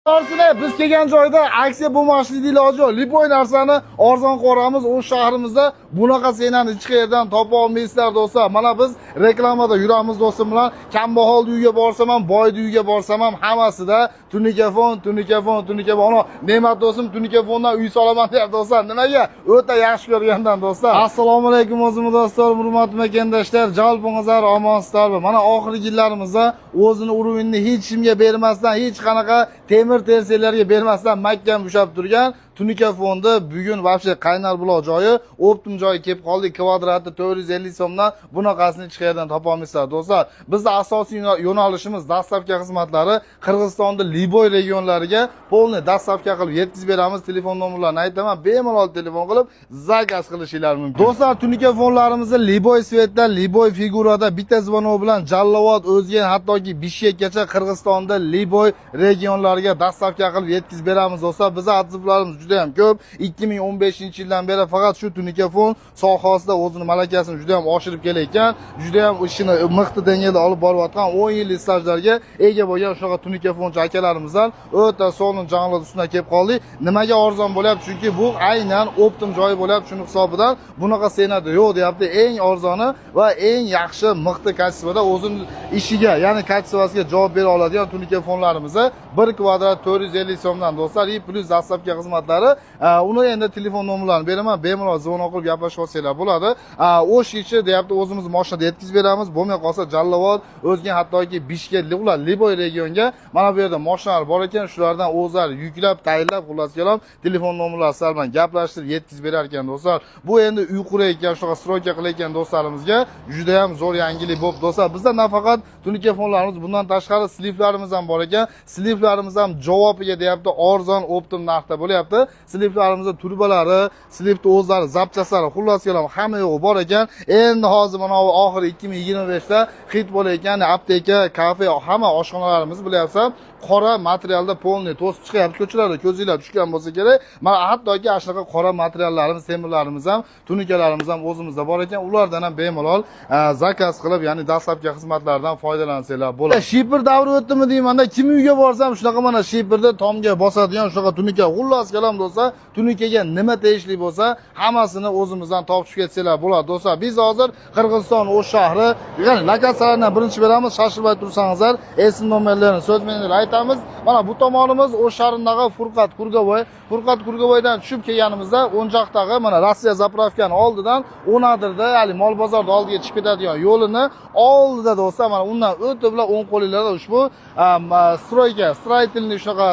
Arsine biz kelgan joyda aksiya bo'lmaslik iloji yo'q. Lipoy narsani arzon qo'ramiz. O shahrimizda bunaqa senani hech qayerdan topa olmaysizlar do'stlar. Mana biz reklamada yuramiz do'stim bilan. Kambag'al uyiga borsam ham, boy uyiga borsam ham hammasida tunikafon. Ana Ne'mat do'stim tunikafondan uy solaman der do'stlar. Nimaga? O'ta yaxshi ko'rgandan do'stlar. Assalomu alaykum o'zimni do'stlar, hurmatli makandashlar. Jalpingizlar omonsiz. Mana oxirgi yillarimizda o'zini uruvinni hech kimga bermasdan, hech qanaqa temir terselarga bermasdan mahkam ushlab turgan tunikafonni bugun vobshe qaynar buloq joyi, optim joyi kelib qoldik. Kvadrati 450 so'mdan bunaqasini hech qayerdan topa olmaysizlar do'stlar. Bizning asosiy yo'nalishimiz dastavka xizmatlari. Qirg'izistonda Liboy regionlariga polni dastavka qilib yetkazib beramiz. Telefon nomerlarini aytaman, bemalol telefon qilib zakaz qilishingiz mumkin. Do'stlar, tunikafonlarimizni Liboy svetda, Liboy figurada bitta zvonov bilan Jallovod, O'zgan, hattoki Bishkekgacha Qirg'izistonda Liboy regionlariga dastavka qilib yetkazib beramiz do'stlar. Bizning atzivlarimiz juda ham ko'p. 2015-yildan beri faqat shu tunikafon sohasida o'zini malakasini juda ham oshirib kelayotgan, juda ham ishini miqti dengada olib borayotgan 10 yillik stajlarga ega bo'lgan shunaqa tunikafonchi akalarimizdan o'ta sog'lom jonli ustidan kelib qoldik. Nimaga arzon bo'lyapti? Chunki bu aynan optim joyi bo'lyapti. Shuning hisobidan bunaqa senada yo'q deyapti. Eng arzoni va eng yaxshi miqti kачествоda o'zining ishiga, ya'ni kачествосiga javob bera oladigan tunikafonlarimizni 1 kvadrat 450 so'mdan do'stlar, и plus dastavka xizmatlari. Uni endi telefon nomerlarini beraman, bemalol zvonok qilib gaplashib olsanglar bo'ladi. O'shichi deyapti, o'zimiz mashinada yetkazib beramiz. Bo'lmay qolsa Jallovod, O'zgan, hattoki Bishkek, ular Liboy regionga mana bu yerda mashinalar bor ekan, shulardan o'zlari yuklab, tayinlab, xullas kelam telefon nomerlari sizlar bilan gaplashtirib yetkazib berar ekan do'stlar. Bu endi uy qurayotgan, shunaqa stroyka qilayotgan do'stlarimizga juda ham zo'r yangilik bo'lib do'stlar. Bizda nafaqat tunikafonlarimiz, bundan tashqari sliflarimiz ham bor ekan. Sliflarimiz ham javobiga deyapti, arzon optim narxda bo'lyapti. Sliflarimizda turbalari, slifni o'zlari, zapchasalari, xullas kelam hamma yo'q bor ekan. Endi hozir mana oxiri 2025da hit bo'layotgan apteka, kafe, hamma oshxonalarimiz bilyapsiz, qora materialda polni to'sib chiqyapti ko'chalarda, ko'zinglar tushgan bo'lsa kerak. Mana hattoki shunaqa qora materiallarimiz, temirlarimiz ham, tunikalarimiz ham o'zimizda bor ekan. Ulardan ham bemalol zakaz qilib, ya'ni dastlabki xizmatlardan foydalansanglar bo'ladi. Shipir davri o'tdimi deymanda, kim uyga borsam shunaqa mana shipirda tomga bosadigan shunaqa tunika, xullas kelam do'stlar, tunikaga nima tegishli bo'lsa, hammasini o'zimizdan topib ketsanglar bo'ladi do'stlar. Biz hozir Qirg'iziston O'sh shahri, ya'ni lokatsiyalardan birinchi beramiz, shoshilmay tursangizlar, esin nomerlarini so'zmenlar aytamiz. Mana bu tomonimiz O'sh shahridagi Furqat Kurgavoydan tushib kelganimizda o'njoqdagi mana Rossiya zapravkani oldidan 10 adirda, ya'ni mol bozorda oldiga chiqib ketadigan yo'lini oldida do'stlar, mana undan o'tib bilan o'ng qo'linglarda ushbu stroyka, stroytilni shunaqa